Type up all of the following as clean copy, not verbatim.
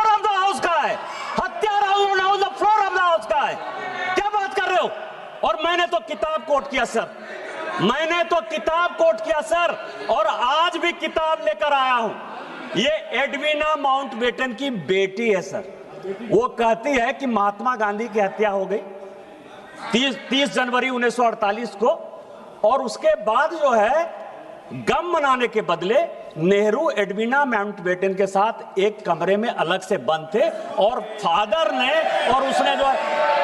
Of the house का है, हत्यारा on the floor of the house का है। क्या बात कर रहे हो? और मैंने तो किताब कोट किया सर, मैंने तो किताब कोट किया सर, और आज भी किताब लेकर आया हूं। ये एडवीना माउंटबेटन की बेटी है सर। वो कहती है कि महात्मा गांधी की हत्या हो गई 30 जनवरी 1948 को, और उसके बाद जो है गम मनाने के बदले नेहरू एडवीना माउंटबेटन के साथ एक कमरे में अलग से बंद थे, और फादर ने और उसने जो है,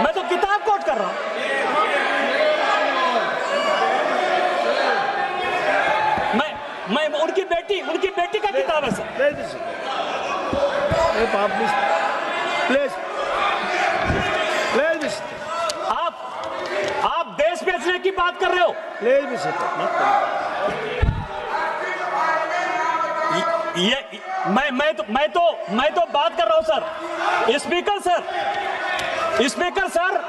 मैं तो किताब कोट कर रहा हूं। मैं उनकी बेटी का किताब है सर। आप देश बेचने की बात कर रहे हो? मैं तो बात कर रहा हूं सर। स्पीकर सर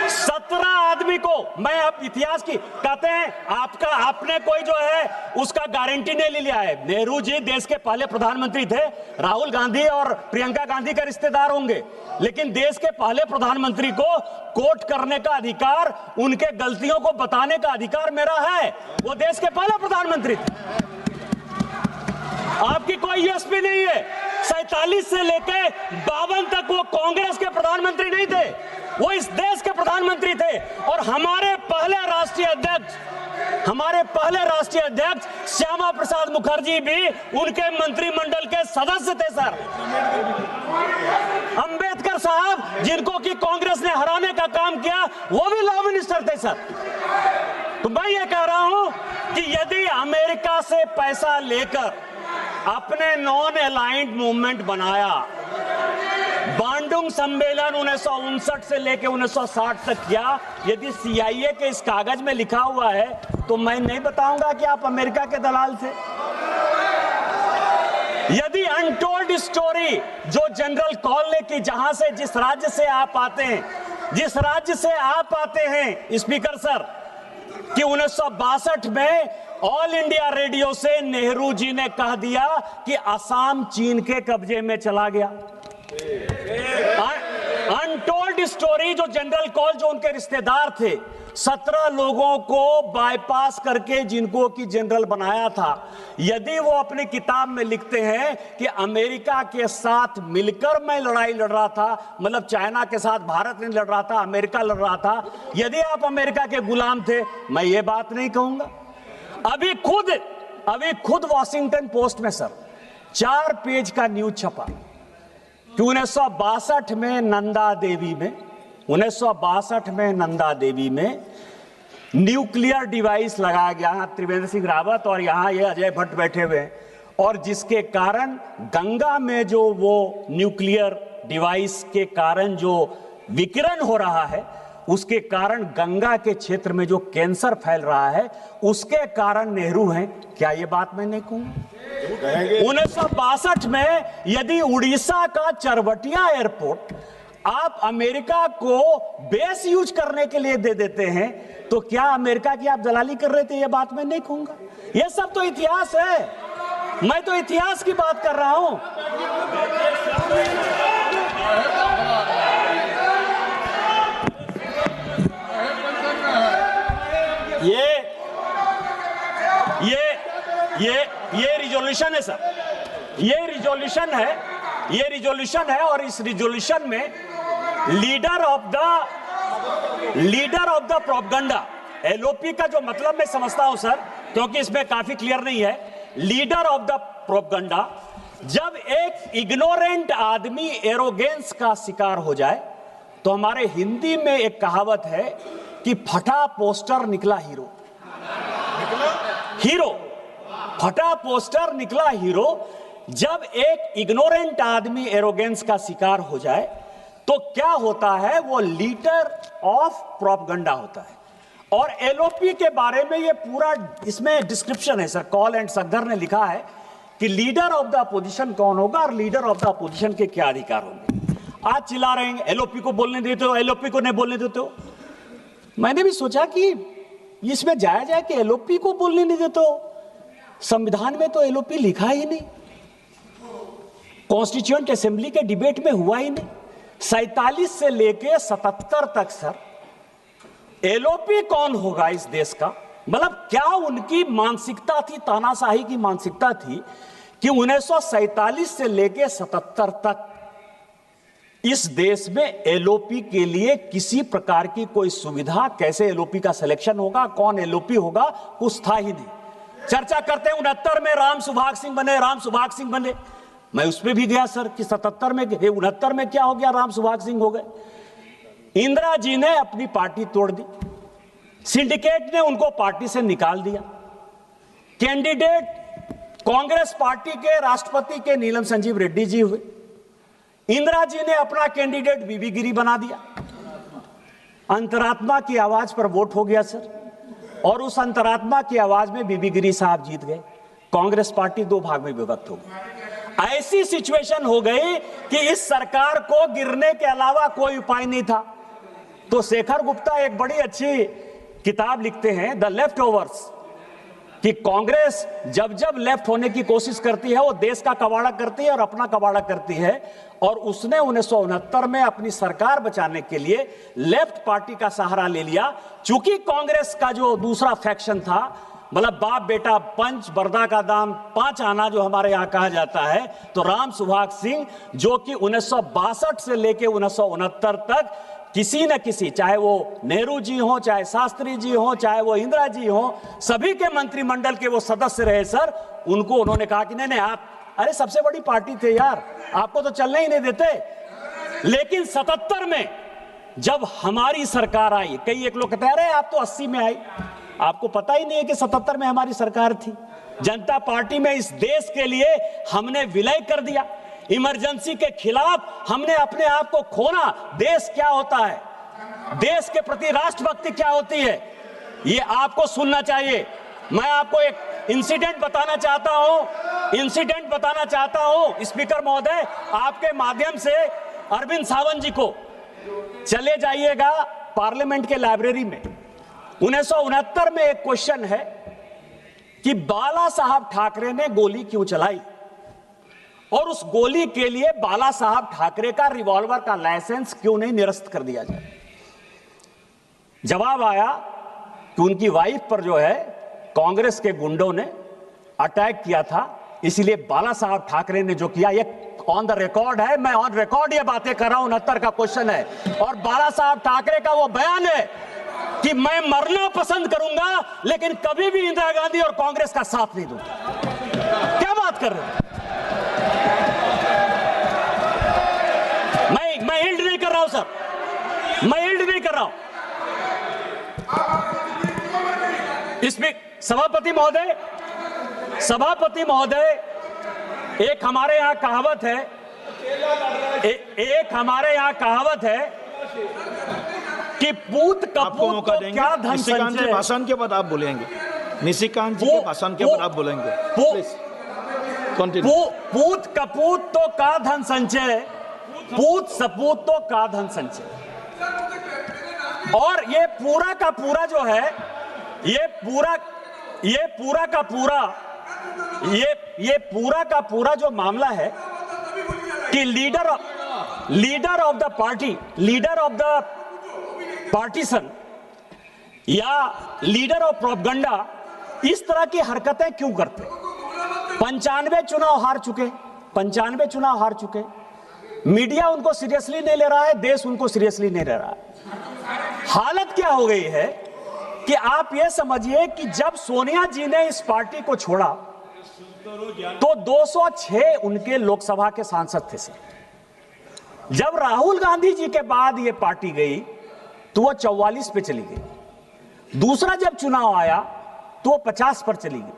17 आदमी को मैं अब इतिहास की कहते हैं, आपने कोई जो है उसका गारंटी नहीं ले लिया है। नेहरू जी देश के पहले प्रधानमंत्री थे, राहुल गांधी और प्रियंका गांधी का रिश्तेदार होंगे, लेकिन देश के पहले प्रधानमंत्री को कोर्ट करने का अधिकार, उनके गलतियों को बताने का अधिकार मेरा है। वो देश के पहले प्रधानमंत्री थे। आपकी कोई यूएसपी नहीं है। 47 से लेकर 52 तक वो कांग्रेस के प्रधानमंत्री नहीं थे, वो इस देश के प्रधानमंत्री थे। और हमारे पहले राष्ट्रीय अध्यक्ष श्यामा प्रसाद मुखर्जी भी उनके मंत्रिमंडल के सदस्य थे सर। अंबेडकर साहब, जिनको कि कांग्रेस ने हराने का काम किया, वो भी लॉ मिनिस्टर थे सर। तो मैं ये कह रहा हूं कि यदि अमेरिका से पैसा लेकर अपने नॉन अलाइंड मूवमेंट बनाया, बांडुंग सम्मेलन 1959 से लेकर 1960 तक किया, यदि CIA के इस कागज में लिखा हुआ है तो मैं नहीं बताऊंगा कि आप अमेरिका के दलाल थे। यदि अनटोल्ड स्टोरी जो जनरल कॉल ने की, जहां से जिस राज्य से आप आते हैं स्पीकर सर, कि 1962 में ऑल इंडिया रेडियो से नेहरू जी ने कह दिया कि असम चीन के कब्जे में चला गया। अनटोल्ड स्टोरी जो जनरल कॉल, जो उनके रिश्तेदार थे, 17 लोगों को बाईपास करके जिनको कि जनरल बनाया था, यदि वो अपनी किताब में लिखते हैं कि अमेरिका के साथ मिलकर मैं लड़ाई लड़ रहा था, मतलब चाइना के साथ भारत नहीं लड़ रहा था, अमेरिका लड़ रहा था, यदि आप अमेरिका के गुलाम थे, मैं ये बात नहीं कहूंगा। अभी खुद वॉशिंगटन पोस्ट में सर 4 पेज का न्यूज छपा कि 1962 में नंदा देवी में न्यूक्लियर डिवाइस लगाया गया। त्रिवेंद्र सिंह रावत और यहां ये अजय भट्ट बैठे हुए हैं, और जिसके कारण गंगा में जो वो न्यूक्लियर डिवाइस के कारण जो विकिरण हो रहा है, उसके कारण गंगा के क्षेत्र में जो कैंसर फैल रहा है, उसके कारण नेहरू हैं। क्या ये बात मैं नहीं कहूंगा? 1962 में यदि उड़ीसा का चरवटिया एयरपोर्ट आप अमेरिका को बेस यूज करने के लिए दे देते हैं, तो क्या अमेरिका की आप दलाली कर रहे थे? ये बात मैं नहीं कहूंगा। ये सब तो इतिहास है, मैं तो इतिहास की बात कर रहा हूं। ये रिजोल्यूशन है सर, ये रिजोल्यूशन है, और इस रिजोल्यूशन में leader of the propaganda, LOP का जो मतलब मैं समझता हूं सर, क्योंकि इसमें काफी क्लियर नहीं है। लीडर ऑफ द प्रोपगंडा, जब एक इग्नोरेंट आदमी एरोगेंस का शिकार हो जाए, तो हमारे हिंदी में एक कहावत है कि फटा पोस्टर निकला हीरो। फटा पोस्टर निकला हीरो। जब एक इग्नोरेंट आदमी एरोगेंस का शिकार हो जाए तो क्या होता है? वो लीडर ऑफ प्रोपगंडा होता है। और LOP के बारे में ये पूरा इसमें डिस्क्रिप्शन है सर। कॉल एंड सगदर ने लिखा है कि लीडर ऑफ द अपोजिशन कौन होगा और लीडर ऑफ द अपोजिशन के क्या अधिकार होंगे। आज चिल्ला रहे हैं LOP को बोलने देते हो, LOP को नहीं बोलने देते हो। मैंने भी सोचा कि इसमें जाया जाए कि LOP को बोलने नहीं देते हो, संविधान में तो एलओपी लिखा ही नहीं, कॉन्स्टिट्यूएंट असेंबली के डिबेट में हुआ ही नहीं। 47 से लेके 77 तक सर एलओपी कौन होगा इस देश का? मतलब क्या उनकी मानसिकता थी, तानाशाही की मानसिकता थी कि 1947 से लेके 77 तक इस देश में एलओपी के लिए किसी प्रकार की कोई सुविधा, कैसे एलओपी का सिलेक्शन होगा, कौन एलओपी होगा, कुछ था ही नहीं। चर्चा करते हैं 69 में राम सुभाग सिंह बने, राम सुभाग सिंह बने। मैं उस पर भी गया सर कि 77 में 69 में क्या हो गया, राम सुभाग सिंह हो गए। इंदिरा जी ने अपनी पार्टी तोड़ दी, सिंडिकेट ने उनको पार्टी से निकाल दिया। कैंडिडेट कांग्रेस पार्टी के राष्ट्रपति के नीलम संजीव रेड्डी जी हुए। इंदिरा जी ने अपना कैंडिडेट बीबी गिरी बना दिया। अंतरात्मा की आवाज पर वोट हो गया सर, और उस अंतरात्मा की आवाज में बीबी गिरी साहब जीत गए। कांग्रेस पार्टी 2 भाग में विभक्त हो गई। ऐसी सिचुएशन हो गई कि इस सरकार को गिरने के अलावा कोई उपाय नहीं था। तो शेखर गुप्ता एक बड़ी अच्छी किताब लिखते हैं, द लेफ्ट ओवर्स, कि कांग्रेस जब जब लेफ्ट होने की कोशिश करती है वो देश का कबाड़ा करती है और अपना कबाड़ा करती है। और उसने 1969 में अपनी सरकार बचाने के लिए लेफ्ट पार्टी का सहारा ले लिया। चूंकि कांग्रेस का जो दूसरा फैक्शन था, मतलब बाप बेटा पंच, बरदा का दाम 5 आना जो हमारे यहां कहा जाता है, तो राम सुभाग सिंह जो कि 1962 से लेके 1969 तक किसी न किसी, चाहे वो नेहरू जी हो, चाहे शास्त्री जी हो, चाहे वो इंदिरा जी हो, सभी के मंत्रिमंडल के वो सदस्य रहे सर। उनको उन्होंने कहा कि नहीं आप, अरे सबसे बड़ी पार्टी थे यार, आपको तो चलने ही नहीं देते। लेकिन 77 में जब हमारी सरकार आई, कई एक लोग कहते हैं अरे आप तो 80 में आई, आपको पता ही नहीं है कि 77 में हमारी सरकार थी। जनता पार्टी में इस देश के लिए हमने विलय कर दिया। इमरजेंसी के खिलाफ हमने अपने आप को खोना। देश क्या होता है, देश के प्रति राष्ट्रभक्ति क्या होती है, ये आपको सुनना चाहिए। मैं आपको एक इंसिडेंट बताना चाहता हूं स्पीकर महोदय, आपके माध्यम से अरविंद सावंत जी को, चले जाइएगा पार्लियामेंट के लाइब्रेरी में। 1969 में एक क्वेश्चन है कि बाला साहब ठाकरे ने गोली क्यों चलाई, और उस गोली के लिए बाला साहब ठाकरे का रिवॉल्वर का लाइसेंस क्यों नहीं निरस्त कर दिया जाए। जवाब आया कि उनकी वाइफ पर जो है कांग्रेस के गुंडों ने अटैक किया था, इसलिए बाला साहब ठाकरे ने जो किया, ये ऑन द रिकॉर्ड है, मैं ऑन रिकॉर्ड ये बातें कर रहा हूं। 69 का क्वेश्चन है, और बाला साहब ठाकरे का वो बयान है कि मैं मरना पसंद करूंगा लेकिन कभी भी इंदिरा गांधी और कांग्रेस का साथ नहीं दूंगा। क्या बात कर रहे हैं? मैं हिल्ड नहीं कर रहा हूं सर, मैं हिल्ड नहीं कर रहा हूं। इसमें सभापति महोदय, एक हमारे यहां कहावत है, कि पूत कपूत को क्या धन संचय। भाषण के बाद आप बोलेंगे, निशिकांत जी के भाषण के बाद आप बोलेंगे। पूत कपूत तो का धन संचय, पूत सपूत तो का धन संचय। और ये पूरा का पूरा जो है, ये पूरा का पूरा जो मामला है कि leader of the party, leader of the partition या लीडर ऑफ प्रोपगंडा इस तरह की हरकतें क्यों करते? 95 चुनाव हार चुके, मीडिया उनको सीरियसली नहीं ले रहा है, देश उनको सीरियसली नहीं ले रहा है। हालत क्या हो गई है कि आप ये समझिए कि जब सोनिया जी ने इस पार्टी को छोड़ा तो 206 उनके लोकसभा के सांसद थे। जब राहुल गांधी जी के बाद ये पार्टी गई तो वो 44 पे चली गई। दूसरा जब चुनाव आया तो वो 50 पर चली गई।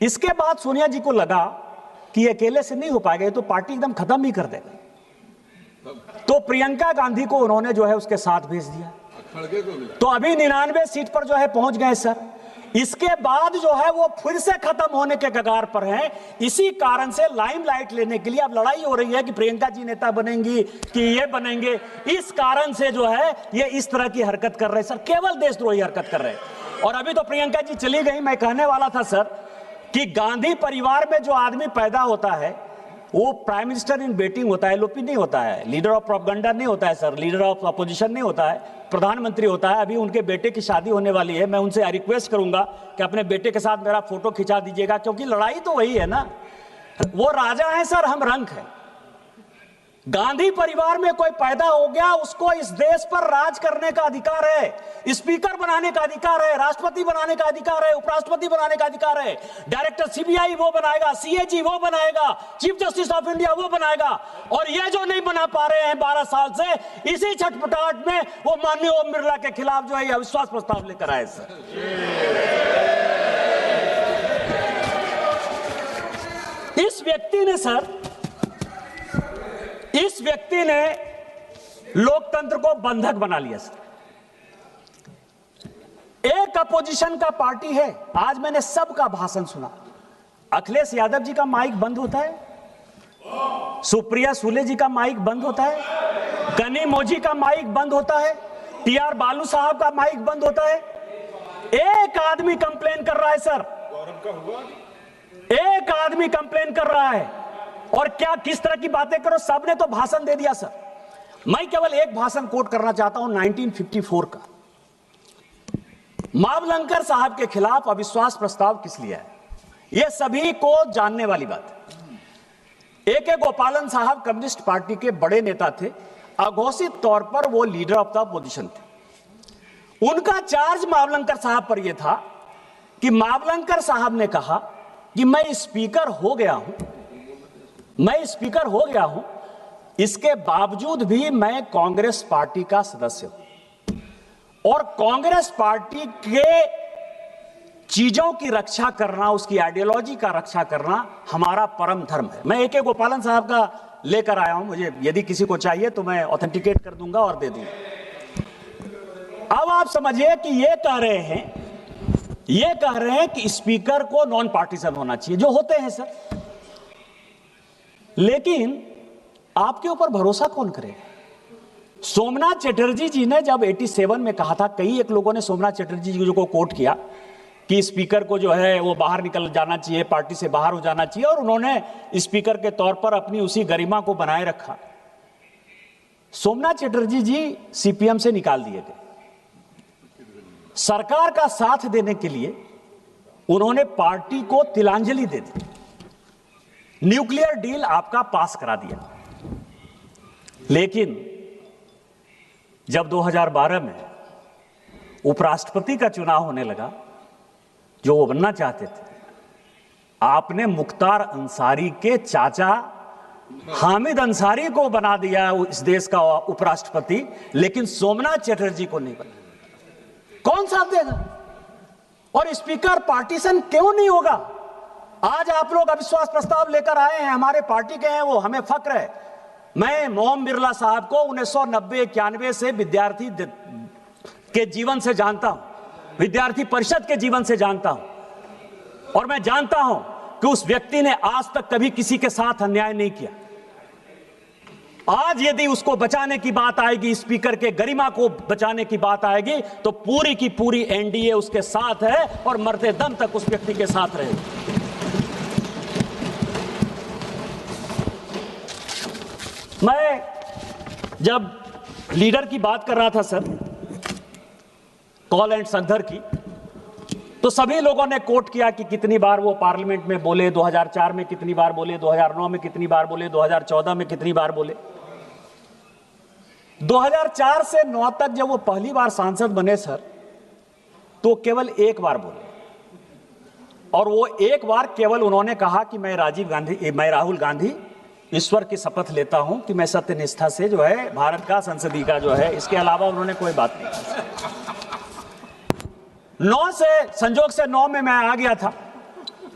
इसके बाद सोनिया जी को लगा कि अकेले से नहीं हो पाएगा, ये तो पार्टी एकदम खत्म ही कर देगा। तो प्रियंका गांधी को उन्होंने जो है उसके साथ भेज दिया। तो अभी 99 सीट पर जो है पहुंच गए सर। इसके बाद जो है वो फिर से खत्म होने के कगार पर हैं। इसी कारण से लाइमलाइट लेने के लिए अब लड़ाई हो रही है कि प्रियंका जी नेता बनेंगी कि ये बनेंगे। इस कारण से जो है ये इस तरह की हरकत कर रहे हैं सर, केवल देशद्रोही हरकत कर रहे हैं। और अभी तो प्रियंका जी चली गई, मैं कहने वाला था सर कि गांधी परिवार में जो आदमी पैदा होता है वो प्राइम मिनिस्टर इन वेटिंग होता है, एलओपी नहीं होता है, लीडर ऑफ प्रोपेगेंडा नहीं होता है सर, लीडर ऑफ अपोजिशन नहीं होता है, प्रधानमंत्री होता है। अभी उनके बेटे की शादी होने वाली है, मैं उनसे रिक्वेस्ट करूंगा कि अपने बेटे के साथ मेरा फोटो खिंचा दीजिएगा, क्योंकि लड़ाई तो वही है ना, वो राजा है सर, हम रंक है। गांधी परिवार में कोई पैदा हो गया, उसको इस देश पर राज करने का अधिकार है, स्पीकर बनाने का अधिकार है, राष्ट्रपति बनाने का अधिकार है, उपराष्ट्रपति बनाने का अधिकार है, डायरेक्टर सीबीआई वो बनाएगा, सीएजी वो बनाएगा, चीफ जस्टिस ऑफ इंडिया वो बनाएगा। और ये जो नहीं बना पा रहे हैं 12 साल से, इसी छटपटाहट में वो माननीय ओम बिरला के खिलाफ जो है अविश्वास प्रस्ताव लेकर आए सर। इस व्यक्ति ने लोकतंत्र को बंधक बना लिया सर। एक अपोजिशन का पार्टी है, आज मैंने सबका भाषण सुना, अखिलेश यादव जी का माइक बंद होता है, सुप्रिया सुले जी का माइक बंद होता है, कनी मोजी का माइक बंद होता है, टीआर बालू साहब का माइक बंद होता है। एक आदमी कंप्लेन कर रहा है सर, एक आदमी कंप्लेन कर रहा है। और क्या किस तरह की बातें करो, सबने तो भाषण दे दिया सर। मैं केवल एक भाषण कोट करना चाहता हूं 1954 का, मावलंकर साहब के खिलाफ अविश्वास प्रस्ताव किस लिए है, यह सभी को जानने वाली बात है। ए के गोपालन साहब कम्युनिस्ट पार्टी के बड़े नेता थे, अघोषित तौर पर वो लीडर ऑफ द अपोजिशन थे। उनका चार्ज मावलंकर साहब पर यह था कि मावलंकर साहब ने कहा कि मैं स्पीकर हो गया हूं, इसके बावजूद भी मैं कांग्रेस पार्टी का सदस्य हूं और कांग्रेस पार्टी के चीजों की रक्षा करना, उसकी आइडियोलॉजी का रक्षा करना हमारा परम धर्म है। मैं ए.के. गोपालन साहब का लेकर आया हूं, मुझे यदि किसी को चाहिए तो मैं ऑथेंटिकेट कर दूंगा और दे दूंगा। अब आप समझिए कि ये कह रहे हैं कि स्पीकर को नॉन पार्टीसन होना चाहिए, जो होते हैं सर। लेकिन आपके ऊपर भरोसा कौन करेगा? सोमनाथ चटर्जी जी ने जब 87 में कहा था, कई एक लोगों ने सोमनाथ चटर्जी जी को कोट किया कि स्पीकर को जो है वो बाहर निकल जाना चाहिए, पार्टी से बाहर हो जाना चाहिए, और उन्होंने स्पीकर के तौर पर अपनी उसी गरिमा को बनाए रखा। सोमनाथ चटर्जी जी सीपीएम से निकाल दिए गए। सरकार का साथ देने के लिए उन्होंने पार्टी को तिलांजलि दे दी, न्यूक्लियर डील आपका पास करा दिया। लेकिन जब 2012 में उपराष्ट्रपति का चुनाव होने लगा, जो वो बनना चाहते थे, आपने मुख्तार अंसारी के चाचा हामिद अंसारी को बना दिया इस देश का उपराष्ट्रपति, लेकिन सोमनाथ चटर्जी को नहीं बना। कौन साथ देगा? और स्पीकर पार्टीशन क्यों नहीं होगा? आज आप लोग अविश्वास प्रस्ताव लेकर आए हैं, हमारे पार्टी के हैं, वो हमें फक्र है। मैं ओम बिरला साहब को 1990-91 से विद्यार्थी के जीवन से जानता हूं, विद्यार्थी परिषद के जीवन से जानता हूं, और मैं जानता हूं कि उस व्यक्ति ने आज तक कभी किसी के साथ अन्याय नहीं किया। आज यदि उसको बचाने की बात आएगी, स्पीकर के गरिमा को बचाने की बात आएगी, तो पूरी की पूरी एनडीए उसके साथ है और मरते दम तक उस व्यक्ति के साथ रहेगी। मैं जब लीडर की बात कर रहा था सर, कॉल एंड संघर की, तो सभी लोगों ने कोट किया कि कितनी बार वो पार्लियामेंट में बोले, 2004 में कितनी बार बोले, 2009 में कितनी बार बोले, 2014 में कितनी बार बोले। 2004 से 9 तक जब वो पहली बार सांसद बने सर, तो केवल एक बार बोले, और वो एक बार केवल उन्होंने कहा कि मैं राहुल गांधी ईश्वर की शपथ लेता हूं कि मैं सत्यनिष्ठा से जो है भारत का संसदीय का जो है, इसके अलावा उन्होंने कोई बात नहीं की। 9 से संजोग से 9 में मैं आ गया था।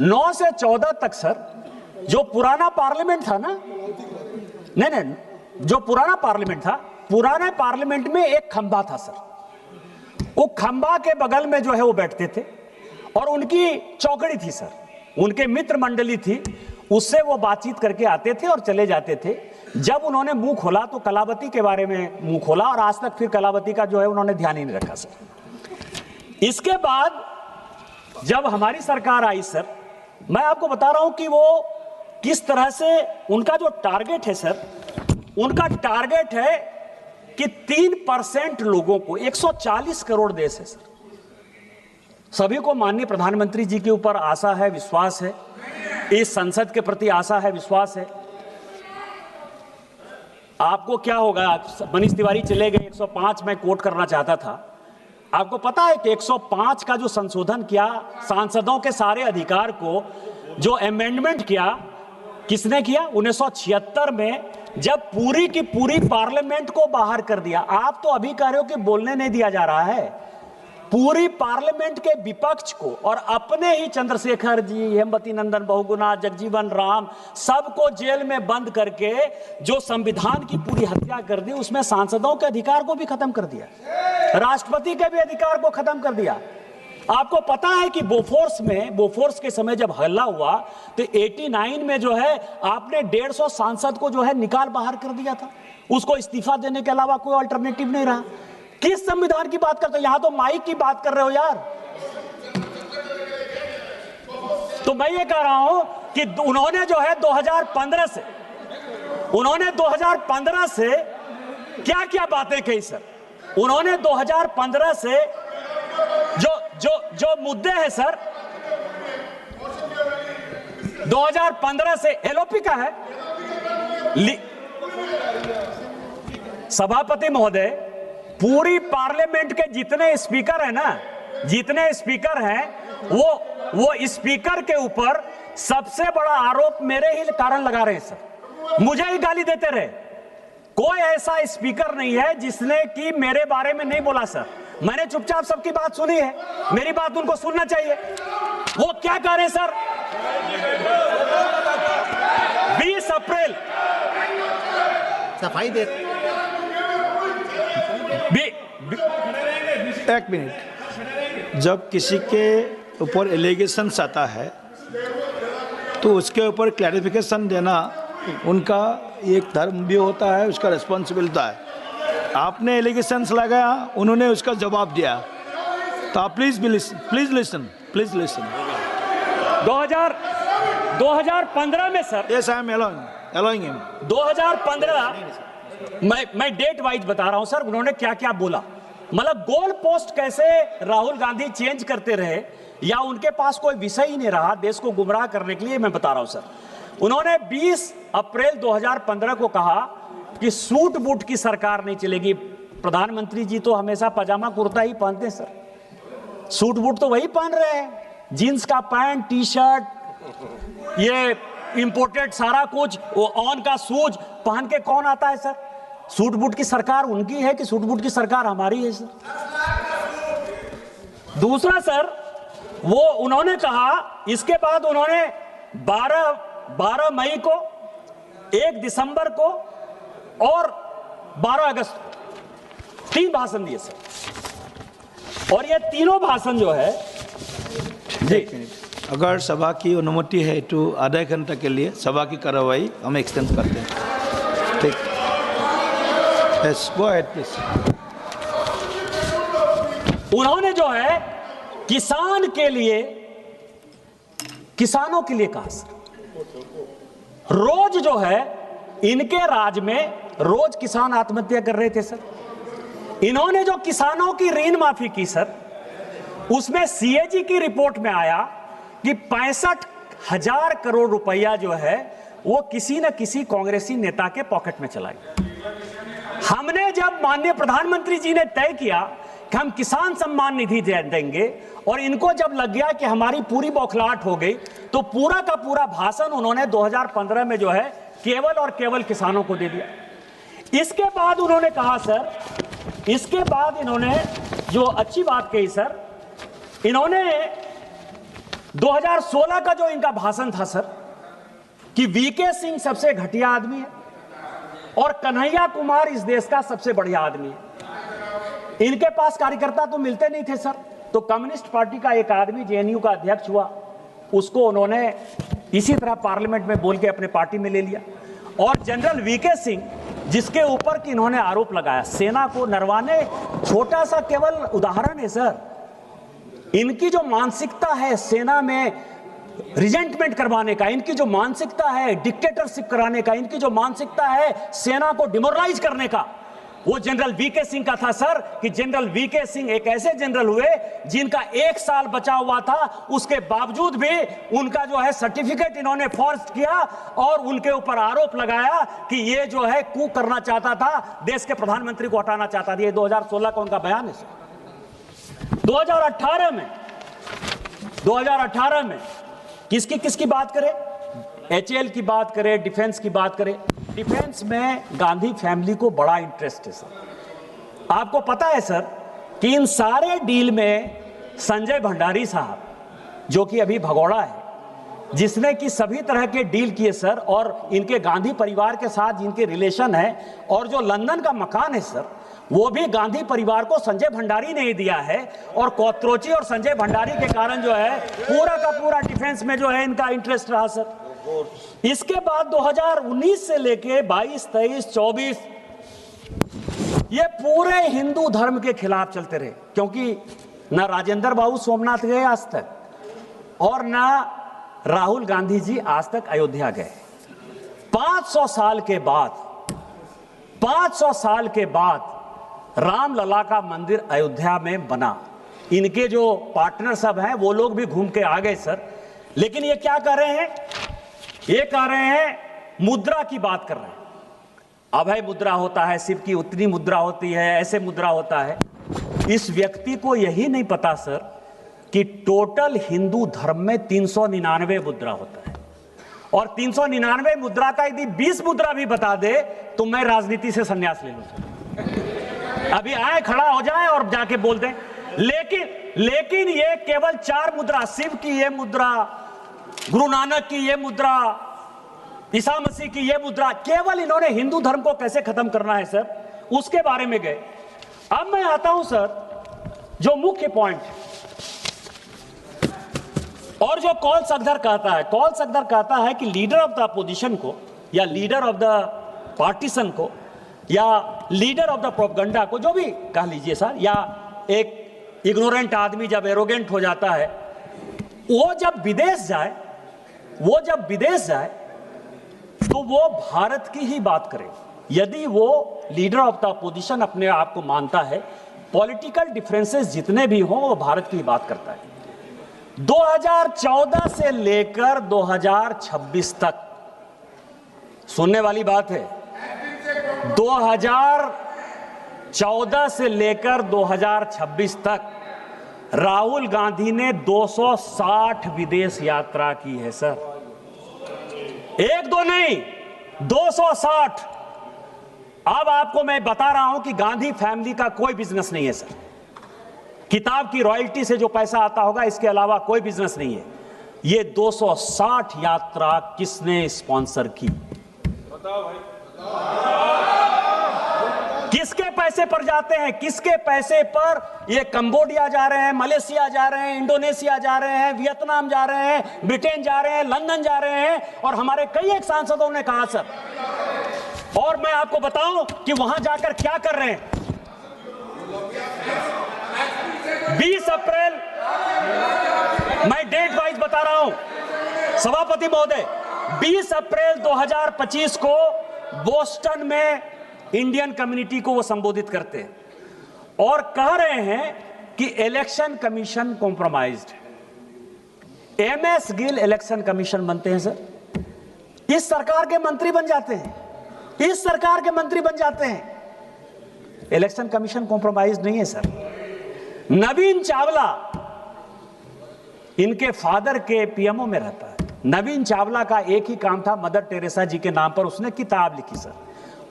9 से 14 तक सर, जो पुराना पार्लियामेंट था ना, नहीं, जो पुराना पार्लियामेंट था, पुराने पार्लियामेंट में एक खंबा था सर। वो खंबा के बगल में जो है वो बैठते थे, और उनकी चौकड़ी थी सर, उनके मित्र मंडली थी, उससे वो बातचीत करके आते थे और चले जाते थे। जब उन्होंने मुंह खोला तो कलावती के बारे में मुंह खोला और आज तक फिर कलावती का जो है उन्होंने ध्यान ही नहीं रखा सर। इसके बाद जब हमारी सरकार आई सर, मैं आपको बता रहा हूं कि वो किस तरह से उनका जो टारगेट है सर, उनका टारगेट है कि 3% लोगों को, 140 करोड़ देश है सर, सभी को माननीय प्रधानमंत्री जी के ऊपर आशा है, विश्वास है, इस संसद के प्रति आशा है, विश्वास है। आपको क्या होगा, मनीष तिवारी चले गए, 105 मैं कोट करना चाहता था। आपको पता है कि 105 का जो संशोधन किया, सांसदों के सारे अधिकार को जो अमेंडमेंट किया, किसने किया? 1976 में, जब पूरी की पूरी पार्लियामेंट को बाहर कर दिया। आप तो अभी कह रहे हो कि बोलने नहीं दिया जा रहा है। पूरी पार्लियामेंट के विपक्ष को और अपने ही चंद्रशेखर जी, हेमवती नंदन बहुगुणा, जगजीवन राम, सबको जेल में बंद करके जो संविधान की पूरी हत्या कर दी, उसमें सांसदों के अधिकार को भी खत्म कर दिया, राष्ट्रपति के भी अधिकार को खत्म कर दिया। आपको पता है कि बोफोर्स के समय जब हल्ला हुआ तो 89 में जो है आपने 150 सांसद को जो है निकाल बाहर कर दिया था। उसको इस्तीफा देने के अलावा कोई अल्टरनेटिव नहीं रहा। किस संविधान की बात करते हो? यहां तो माइक की बात कर रहे हो यार। तो मैं ये कह रहा हूं कि उन्होंने जो है 2015 से क्या क्या बातें कही सर। उन्होंने 2015 से जो मुद्दे हैं सर, 2015 से एलओपी का है। सभापति महोदय, पूरी पार्लियामेंट के जितने स्पीकर हैं ना, जितने स्पीकर हैं, वो स्पीकर के ऊपर सबसे बड़ा आरोप मेरे ही कारण लगा रहे हैं सर, मुझे ही गाली देते रहे। कोई ऐसा स्पीकर नहीं है जिसने कि मेरे बारे में नहीं बोला सर। मैंने चुपचाप सबकी बात सुनी है, मेरी बात उनको सुनना चाहिए। वो क्या कह रहे हैं सर? 20 अप्रैल सफाई दे। एक मिनट, जब किसी के ऊपर एलिगेशंस आता है तो उसके ऊपर क्लैरिफिकेशन देना उनका एक धर्म भी होता है, उसका रिस्पॉन्सिबिलिटी है। आपने एलिगेशंस लगाया, उन्होंने उसका जवाब दिया, तो आप प्लीज लिसन 2015 में sir, yes I am allowing him. 2015 मैं डेट वाइज बता रहा हूं सर, उन्होंने क्या क्या बोला, मतलब गोल पोस्ट कैसे राहुल गांधी चेंज करते रहे, या उनके पास कोई विषय ही नहीं रहा देश को गुमराह करने के लिए। मैं बता रहा हूं सर, उन्होंने 20 अप्रैल 2015 को कहा कि सूट बूट की सरकार नहीं चलेगी। प्रधानमंत्री जी तो हमेशा पजामा कुर्ता ही पहनते हैं सर, सूट बूट तो वही पहन रहे हैं, जीन्स का पैंट, टी शर्ट, ये इंपोर्टेड सारा कुछ, वो ऑन का शूज पहन के कौन आता है सर? सूट बूट की सरकार उनकी है कि सूट बूट की सरकार हमारी है सर? दूसरा सर, वो उन्होंने कहा, इसके बाद उन्होंने 12 मई को, 1 दिसंबर को और 12 अगस्त को 3 भाषण दिए सर। और ये तीनों भाषण जो है जी, अगर सभा की अनुमति है तो आधा घंटा के लिए सभा की कार्रवाई हम एक्सटेंड करते हैं। ठीक, यस, गो अहेड प्लीज। उन्होंने जो है किसानों के लिए कहा सर। रोज जो है इनके राज में रोज किसान आत्महत्या कर रहे थे सर। इन्होंने जो किसानों की ऋण माफी की सर, उसमें सीएजी की रिपोर्ट में आया कि 65,000 करोड़ रुपया जो है वो किसी न किसी कांग्रेसी नेता के पॉकेट में चला गया। हमने जब माननीय प्रधानमंत्री जी ने तय किया कि हम किसान सम्मान निधि देंगे, और इनको जब लग गया कि हमारी पूरी बौखलाहट हो गई, तो पूरा का पूरा भाषण उन्होंने 2015 में जो है केवल और केवल किसानों को दे दिया। इसके बाद उन्होंने कहा सर, इसके बाद इन्होंने जो अच्छी बात कही सर, इन्होंने 2016 का जो इनका भाषण था सर, कि वीके सिंह सबसे घटिया आदमी है और कन्हैया कुमार इस देश का सबसे बढ़िया आदमी है। इनके पास कार्यकर्ता तो मिलते नहीं थे सर, तो कम्युनिस्ट पार्टी का एक आदमी जेएनयू का अध्यक्ष हुआ, उसको उन्होंने इसी तरह पार्लियामेंट में बोल के अपने पार्टी में ले लिया। और जनरल वीके सिंह, जिसके ऊपर कि इन्होंने आरोप लगाया सेना को नरवाने, छोटा सा केवल उदाहरण है सर। इनकी जो मानसिकता है सेना में रिजेंटमेंट करवाने का, इनकी जो मानसिकता है डिक्टेटरशिप कराने का, इनकी जो मानसिकता है सेना को डिमोरलाइज करने का, वो जनरल वीके सिंह का था सर। कि जनरल वीके सिंह एक ऐसे जनरल हुए जिनका 1 साल बचा हुआ था, उसके बावजूद भी उनका जो है सर्टिफिकेट इन्होंने फॉर्ज किया और उनके ऊपर आरोप लगाया कि ये जो है कू करना चाहता था, देश के प्रधानमंत्री को हटाना चाहता था। ये 2016 का उनका बयान है सर। 2018 में किसकी किसकी बात करें, एचएएल की बात करें, डिफेंस की बात करें। डिफेंस में गांधी फैमिली को बड़ा इंटरेस्ट है सर। आपको पता है सर कि इन सारे डील में संजय भंडारी साहब, जो कि अभी भगोड़ा है, जिसने कि सभी तरह के डील किए सर, और इनके गांधी परिवार के साथ जिनके रिलेशन है, और जो लंदन का मकान है सर, वो भी गांधी परिवार को संजय भंडारी ने ही दिया है। और कोत्रोची और संजय भंडारी के कारण जो है पूरा का पूरा डिफेंस में जो है इनका इंटरेस्ट रहा सर। इसके बाद 2019 से लेके 22, 23, 24 ये पूरे हिंदू धर्म के खिलाफ चलते रहे, क्योंकि ना राजेंद्र बाबू सोमनाथ गए आज तक और ना राहुल गांधी जी आज तक अयोध्या गए। 500 साल के बाद रामलला का मंदिर अयोध्या में बना। इनके जो पार्टनर सब हैं वो लोग भी घूम के आ गए सर। लेकिन ये क्या कर रहे हैं, ये कह रहे हैं मुद्रा की बात कर रहे हैं। अभय मुद्रा होता है, शिव की उतनी मुद्रा होती है, ऐसे मुद्रा होता है। इस व्यक्ति को यही नहीं पता सर कि टोटल हिंदू धर्म में 399 मुद्रा होता है, और 399 मुद्रा का यदि 20 मुद्रा भी बता दे तो मैं राजनीति से संन्यास ले लूं। अभी आए, खड़ा हो जाए और जाके बोल दें। लेकिन ये केवल 4 मुद्रा, शिव की ये मुद्रा, गुरु नानक की ये मुद्रा, ईसा मसीह की ये मुद्रा, केवल इन्होंने हिंदू धर्म को कैसे खत्म करना है सर, उसके बारे में गए। अब मैं आता हूं सर जो मुख्य पॉइंट और जो कॉल सगदर कहता है कि लीडर ऑफ द अपोजिशन को या लीडर ऑफ द पार्टीशन को या लीडर ऑफ द प्रोपगंडा को, जो भी कह लीजिए सर, या एक इग्नोरेंट आदमी जब एरोगेंट हो जाता है, वो जब विदेश जाए तो वो भारत की ही बात करे। यदि वो लीडर ऑफ द अपोजिशन अपने आप को मानता है, पॉलिटिकल डिफरेंसेस जितने भी हों वो भारत की ही बात करता है। 2014 से लेकर 2026 तक, सुनने वाली बात है, 2014 से लेकर 2026 तक राहुल गांधी ने 260 विदेश यात्रा की है सर। 1-2 नहीं, 260। अब आपको मैं बता रहा हूं कि गांधी फैमिली का कोई बिजनेस नहीं है सर। किताब की रॉयल्टी से जो पैसा आता होगा, इसके अलावा कोई बिजनेस नहीं है। ये 260 यात्रा किसने स्पॉन्सर की? बताओ भाई। किसके पैसे पर जाते हैं? किसके पैसे पर ये कंबोडिया जा रहे हैं, मलेशिया जा रहे हैं, इंडोनेशिया जा रहे हैं, वियतनाम जा रहे हैं, ब्रिटेन जा रहे हैं, लंदन जा रहे हैं? और हमारे कई एक सांसदों ने कहा सर, और मैं आपको बताऊं कि वहां जाकर क्या कर रहे हैं। 20 अप्रैल, मैं डेट वाइज बता रहा हूं सभापति महोदय, 20 अप्रैल 2025 को बोस्टन में इंडियन कम्युनिटी को वो संबोधित करते हैं और कह रहे हैं कि इलेक्शन कमीशन कॉम्प्रोमाइज्ड है। एमएस गिल इलेक्शन कमीशन बनते हैं सर, इस सरकार के मंत्री बन जाते हैं, इलेक्शन कमीशन कॉम्प्रोमाइज्ड नहीं है सर। नवीन चावला इनके फादर के पीएमओ में रहता है। नवीन चावला का एक ही काम था, मदर टेरेसा जी के नाम पर उसने किताब लिखी सर।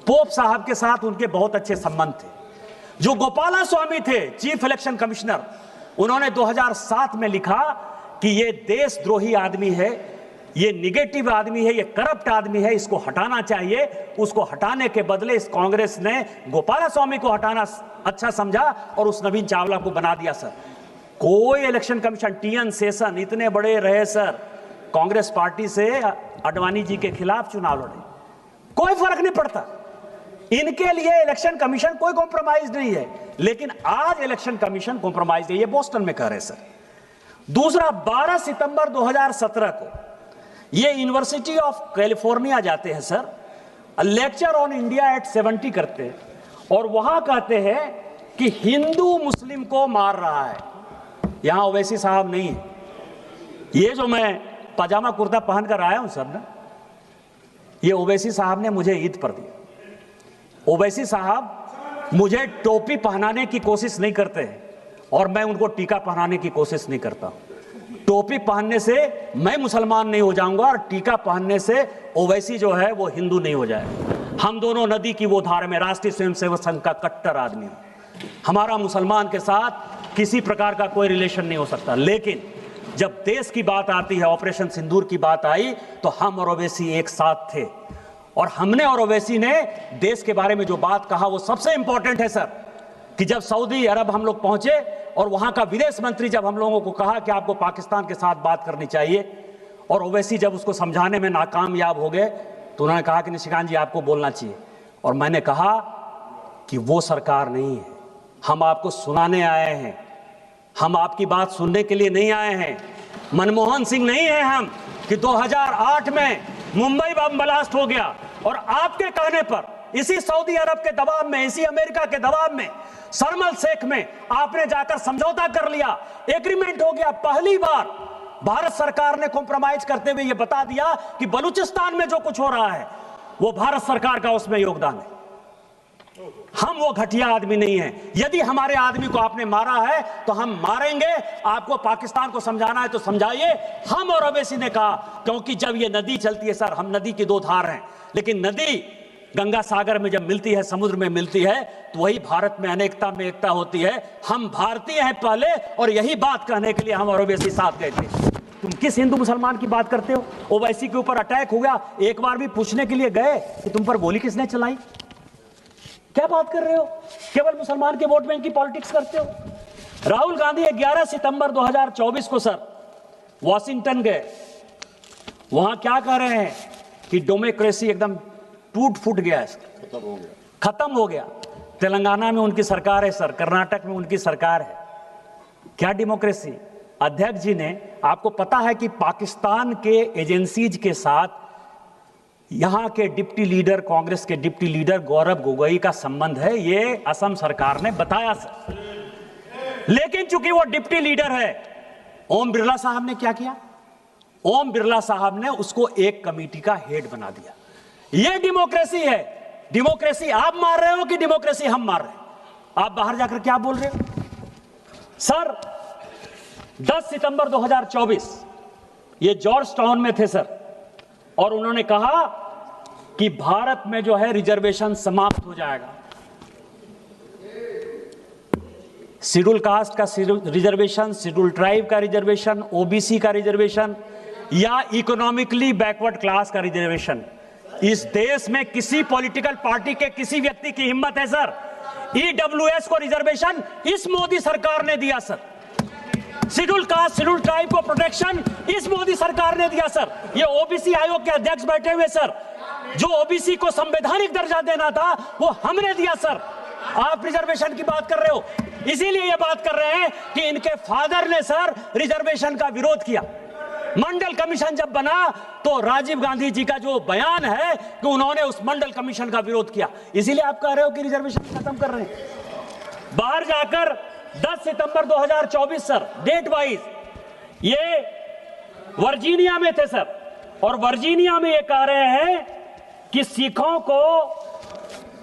पोप साहब के साथ उनके बहुत अच्छे संबंध थे। जो गोपाला स्वामी थे चीफ इलेक्शन कमिश्नर, उन्होंने 2007 में लिखा कि ये देशद्रोही आदमी है, ये निगेटिव आदमी है, ये करप्ट आदमी है, इसको हटाना चाहिए। उसको हटाने के बदले इस कांग्रेस ने गोपाला स्वामी को हटाना अच्छा समझा और उस नवीन चावला को बना दिया सर। कोई इलेक्शन कमीशन, टीएन शेषन इतने बड़े रहे सर, कांग्रेस पार्टी से अडवाणी जी के खिलाफ चुनाव लड़े, कोई फर्क नहीं पड़ता। इनके लिए इलेक्शन कमीशन कोई कॉम्प्रोमाइज नहीं है, लेकिन आज इलेक्शन कमीशन कॉम्प्रोमाइज है, ये बोस्टन में कह रहे सर। दूसरा, 12 सितंबर 2017 को ये यूनिवर्सिटी ऑफ कैलिफोर्निया जाते हैं sir, lecture on India at 70 करते हैं, और वहां कहते हैं कि हिंदू मुस्लिम को मार रहा है। यहां ओवैसी साहब नहीं है। ये जो मैं पजामा कुर्ता पहन कर आया हूं सर ना, ये ओवैसी साहब ने मुझे ईद पर दिया। ओवैसी साहब मुझे टोपी पहनाने की कोशिश नहीं करते हैं, और मैं उनको टीका पहनाने की कोशिश नहीं करता। टोपी पहनने से मैं मुसलमान नहीं हो जाऊंगा, और टीका पहनने से ओवैसी जो है वो हिंदू नहीं हो जाएगा। हम दोनों नदी की वो धार में, राष्ट्रीय स्वयंसेवक संघ का कट्टर आदमी हूं। हमारा मुसलमान के साथ किसी प्रकार का कोई रिलेशन नहीं हो सकता, लेकिन जब देश की बात आती है, ऑपरेशन सिंदूर की बात आई, तो हम और ओवैसी एक साथ थे, और हमने और ओवैसी ने देश के बारे में जो बात कहा वो सबसे इंपॉर्टेंट है सर। कि जब सऊदी अरब हम लोग पहुंचे और वहां का विदेश मंत्री जब हम लोगों को कहा कि आपको पाकिस्तान के साथ बात करनी चाहिए, और ओवैसी जब उसको समझाने में नाकामयाब हो गए, तो उन्होंने कहा कि निशिकांत जी आपको बोलना चाहिए। और मैंने कहा कि वो सरकार नहीं है, हम आपको सुनाने आए हैं, हम आपकी बात सुनने के लिए नहीं आए हैं। मनमोहन सिंह नहीं है हम कि 2008 में मुंबई बम ब्लास्ट हो गया और आपके कहने पर, इसी सऊदी अरब के दबाव में, इसी अमेरिका के दबाव में, शर्म शेख में आपने जाकर समझौता कर लिया, एग्रीमेंट हो गया। पहली बार भारत सरकार ने कॉम्प्रोमाइज करते हुए यह बता दिया कि बलूचिस्तान में जो कुछ हो रहा है वो भारत सरकार का उसमें योगदान है। हम वो घटिया आदमी नहीं है। यदि हमारे आदमी को आपने मारा है तो हम मारेंगे। आपको पाकिस्तान को समझाना है तो समझाइए। हम और ओवैसी ने कहा, क्योंकि जब ये नदी चलती है सर, हम नदी की दो धार हैं, लेकिन नदी गंगा सागर में जब मिलती है, समुद्र में मिलती है, तो वही भारत में अनेकता में एकता होती है। हम भारतीय हैं पहले, और यही बात कहने के लिए हम और ओवैसी साथ गए थे। तुम किस हिंदू मुसलमान की बात करते हो? ओवैसी के ऊपर अटैक हो गया, एक बार भी पूछने के लिए गए कि तुम पर गोली किसने चलाई? क्या बात कर रहे हो? केवल मुसलमान के वोट बैंक की पॉलिटिक्स करते हो। राहुल गांधी 11 सितंबर 2024 को सर वॉशिंगटन गए। वहां क्या कह रहे हैं कि डेमोक्रेसी एकदम टूट फूट गया है, खत्म हो गया। तेलंगाना में उनकी सरकार है सर, कर्नाटक में उनकी सरकार है। क्या डेमोक्रेसी? अध्यक्ष जी ने, आपको पता है कि पाकिस्तान के एजेंसीज के साथ यहां के डिप्टी लीडर, कांग्रेस के डिप्टी लीडर गौरव गोगोई का संबंध है, ये असम सरकार ने बताया सर। लेकिन चूंकि वो डिप्टी लीडर है, ओम बिरला साहब ने क्या किया? ओम बिरला साहब ने उसको एक कमेटी का हेड बना दिया। ये डेमोक्रेसी है। डेमोक्रेसी आप मार रहे हो कि डेमोक्रेसी हम मार रहे हैं? आप बाहर जाकर क्या बोल रहे हो सर? 10 सितंबर 2024 ये जॉर्ज टाउन में थे सर, और उन्होंने कहा कि भारत में जो है रिजर्वेशन समाप्त हो जाएगा। शेड्यूल कास्ट का रिजर्वेशन, शेड्यूल ट्राइब का रिजर्वेशन, ओबीसी का रिजर्वेशन, या इकोनॉमिकली बैकवर्ड क्लास का रिजर्वेशन। इस देश में किसी पॉलिटिकल पार्टी के किसी व्यक्ति की हिम्मत है सर? ईडब्ल्यूएस को रिजर्वेशन इस मोदी सरकार ने दिया sir. Schedule caste, schedule tribe को प्रोटेक्शन इस मोदी सरकार ने दिया सर। ये ओबीसी आयोग के अध्यक्ष बैठे हुए सर, जो ओबीसी को संवैधानिक दर्जा देना था वो हमने दिया सर। आप रिजर्वेशन की बात कर रहे हो, इसीलिए ये बात कर रहे हैं कि इनके फादर ने सर रिजर्वेशन का विरोध किया। मंडल कमीशन जब बना तो राजीव गांधी जी का जो बयान है कि उन्होंने उस मंडल कमीशन का विरोध किया, इसीलिए आप कह रहे हो कि रिजर्वेशन खत्म कर रहे हैं। बाहर जाकर 10 सितंबर 2024 सर, डेट वाइज ये वर्जीनिया में थे सर, और वर्जीनिया में ये कह रहे हैं कि सिखों को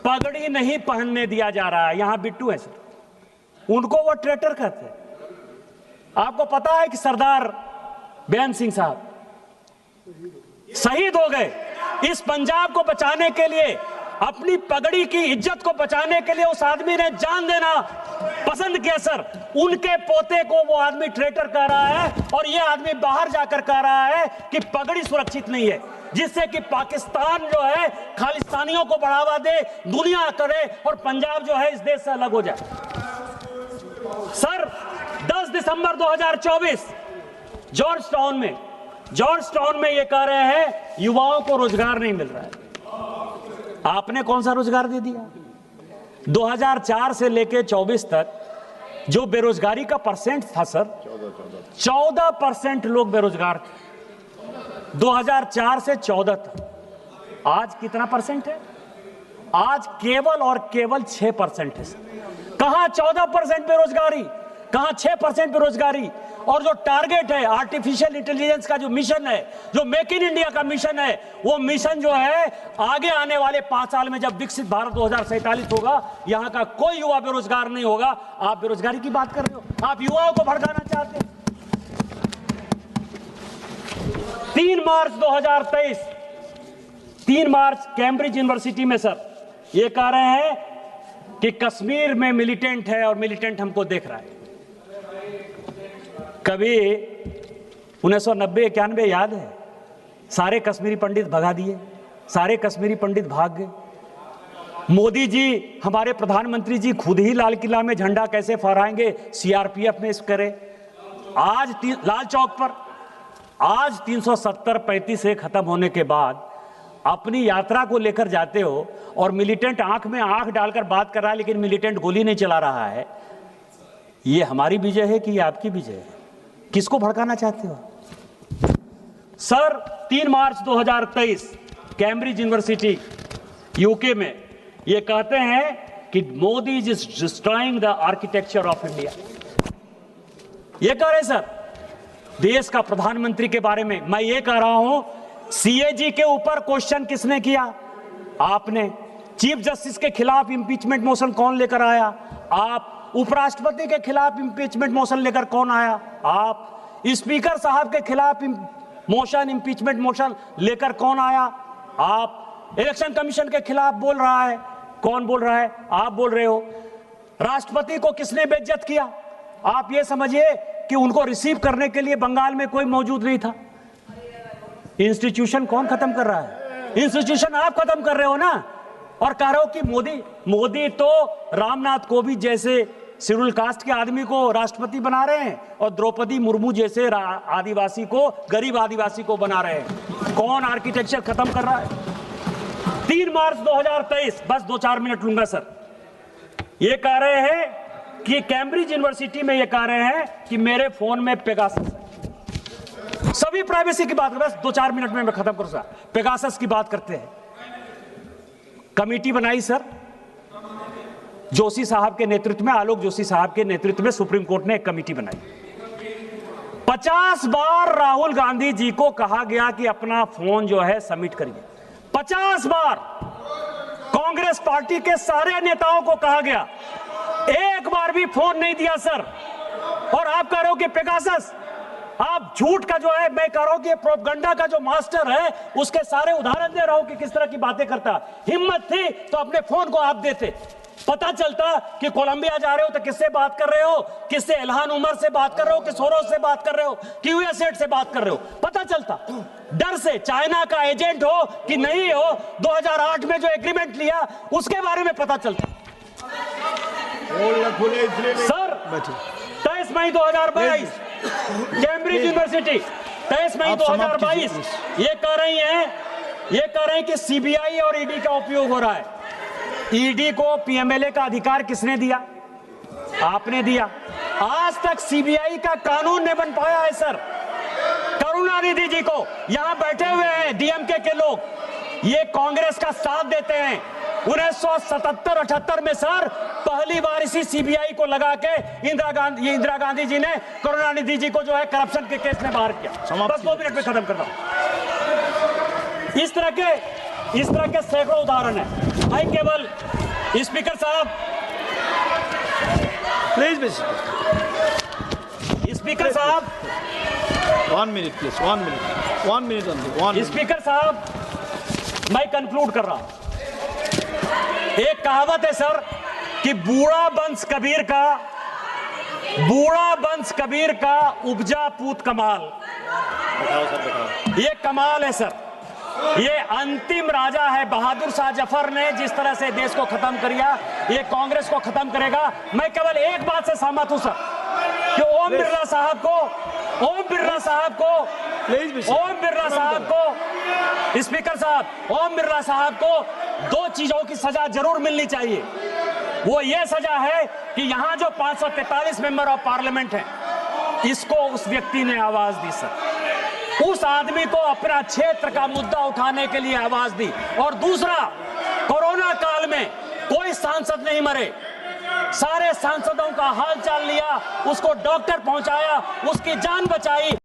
पगड़ी नहीं पहनने दिया जा रहा है। यहां बिट्टू है सर, उनको वो ट्रेटर कहते हैं। आपको पता है कि सरदार बेअंत सिंह साहब शहीद हो गए। इस पंजाब को बचाने के लिए, अपनी पगड़ी की इज्जत को बचाने के लिए उस आदमी ने जान देना पसंद किया सर। उनके पोते को वो आदमी ट्रेटर कह रहा है, और ये आदमी बाहर जाकर कह रहा है कि पगड़ी सुरक्षित नहीं है, जिससे कि पाकिस्तान जो है खालिस्तानियों को बढ़ावा दे, दुनिया करे, और पंजाब जो है इस देश से अलग हो जाए। सर 10 10 दिसंबर 2024 जॉर्ज टाउन में ये कह रहे हैं युवाओं को रोजगार नहीं मिल रहा है। आपने कौन सा रोजगार दे दिया? 2004 से लेके 24 तक जो बेरोजगारी का परसेंट था सर, 14% लोग बेरोजगार थे 2004 से 14 तक। आज कितना परसेंट है? आज केवल और केवल 6% है सर। कहां 14% बेरोजगारी, कहां 6% बेरोजगारी? और जो टारगेट है आर्टिफिशियल इंटेलिजेंस का जो मिशन है, जो मेक इन इंडिया का मिशन है, वो मिशन जो है आगे आने वाले 5 साल में जब विकसित भारत 2047 होगा, यहां का कोई युवा बेरोजगार नहीं होगा। आप बेरोजगारी की बात कर रहे हो, आप युवाओं को भड़काना चाहते हैं। 3 मार्च 2023 3 मार्च कैम्ब्रिज यूनिवर्सिटी में सर ये कह रहे हैं कि कश्मीर में मिलिटेंट है और मिलिटेंट हमको देख रहा है। कभी 1990-91 याद है? सारे कश्मीरी पंडित भगा दिए, सारे कश्मीरी पंडित भाग गए। मोदी जी, हमारे प्रधानमंत्री जी खुद ही लाल किला में झंडा कैसे फहराएंगे, सीआरपीएफ में इस करे। आज लाल चौक पर आज 370-35 से खत्म होने के बाद अपनी यात्रा को लेकर जाते हो और मिलिटेंट आंख में आंख डालकर बात कर रहा है, लेकिन मिलिटेंट गोली नहीं चला रहा है। ये हमारी विजय है कि ये आपकी विजय है? किसको भड़काना चाहते हो सर? 3 मार्च 2023 कैम्ब्रिज यूनिवर्सिटी यूके में ये कहते हैं कि Modi is destroying the architecture of India. ये कह रहे सर देश का प्रधानमंत्री के बारे में। मैं ये कह रहा हूं, सीएजी के ऊपर क्वेश्चन किसने किया? आपने। चीफ जस्टिस के खिलाफ इंपीचमेंट मोशन कौन लेकर आया? आप। उपराष्ट्रपति के खिलाफ इंपीचमेंट मोशन लेकर कौन आया? आप। स्पीकर साहब के खिलाफ इंपीचमेंट मोशन लेकर कौन आया? आप। इलेक्शन कमीशन के खिलाफ बोल रहा है, कौन बोल रहा है? आप बोल रहे हो। राष्ट्रपति को किसने बेइज्जत किया? आप ये समझिए कि उनको रिसीव करने के लिए बंगाल में कोई मौजूद नहीं था। इंस्टीट्यूशन कौन खत्म कर रहा है? इंस्टीट्यूशन आप खत्म कर रहे हो ना। और कह रहे हो कि मोदी तो रामनाथ कोविंद जैसे शेड्यूल कास्ट के आदमी को राष्ट्रपति बना रहे हैं और द्रौपदी मुर्मू जैसे आदिवासी को, गरीब आदिवासी को बना रहे हैं। कौन आर्किटेक्चर खत्म कर रहा है? 3 मार्च 2023, बस 2-4 मिनट लूंगा सर। ये कह रहे हैं कि कैम्ब्रिज यूनिवर्सिटी में ये कह रहे हैं कि मेरे फोन में पेगासस है। सभी प्राइवेसी की बात, बस 2-4 मिनट में मैं खत्म करूंगा। पेगासस की बात करते हैं। कमेटी बनाई सर जोशी साहब के नेतृत्व में, आलोक जोशी साहब के नेतृत्व में सुप्रीम कोर्ट ने एक कमेटी बनाई। 50 बार राहुल गांधी जी को कहा गया कि अपना फोन जो है सबमिट करिए। 50 बार कांग्रेस पार्टी के सारे नेताओं को कहा गया, एक बार भी फोन नहीं दिया सर। और आप कह रहे हो कि पेगासस, आप झूठ का जो है, मैं कह रहा हूं कि प्रोपगंडा का जो मास्टर है उसके सारे उदाहरण दे रहा हूं कि किस तरह की बातें करता। हिम्मत थी तो अपने फोन को आप देते, पता चलता कि कोलंबिया जा रहे हो तो किससे बात कर रहे हो, किससे इल्हान उमर से बात कर रहे हो, कि सोरोस से बात कर रहे हो, कि यूएसएड से बात कर रहे हो, पता चलता। डर से चाइना का एजेंट हो कि नहीं हो, 2008 में जो एग्रीमेंट लिया उसके बारे में पता चलता। सर 23 मई 2022 कैम्ब्रिज यूनिवर्सिटी 23 मई 2022 ये कह रही हैं कि सीबीआई और ईडी का उपयोग हो रहा है। ईडी को पीएमएलए का अधिकार किसने दिया? आपने दिया। आज तक सीबीआई का कानून नहीं बन पाया है सर। करुणानिधि जी को यहां बैठे हुए हैं डीएमके के लोग, ये कांग्रेस का साथ देते हैं। 1977-78 में सर पहली बार इसी सीबीआई को लगा के इंदिरा गांधी जी ने करुणानिधि जी को जो है करप्शन के केस में बाहर किया। बस 2 मिनट में खत्म कर रहा हूं। इस तरह के सैकड़ों उदाहरण है। मैं केवल स्पीकर साहब प्लीज, स्पीकर साहब 1 मिनट प्लीज, 1 मिनट। स्पीकर साहब मैं कंक्लूड कर रहा हूं। एक कहावत है सर कि बूढ़ा वंश कबीर का उपजा पूत कमाल। ये कमाल है सर। ये अंतिम राजा है। बहादुर शाह जफर ने जिस तरह से देश को खत्म किया, ये कांग्रेस को खत्म करेगा। मैं केवल एक बात से सहमत हूं सर, कि ओम बिरला साहब को स्पीकर साहब, ओम बिरला साहब को 2 चीजों की सजा जरूर मिलनी चाहिए। वो ये सजा है कि यहां जो 543 मेंबर ऑफ पार्लियामेंट हैं, इसको उस व्यक्ति ने आवाज दी सर, उस आदमी को अपना क्षेत्र का मुद्दा उठाने के लिए आवाज दी। और दूसरा, कोरोना काल में कोई सांसद नहीं मरे, सारे सांसदों का हाल चाल लिया, उसको डॉक्टर पहुंचाया, उसकी जान बचाई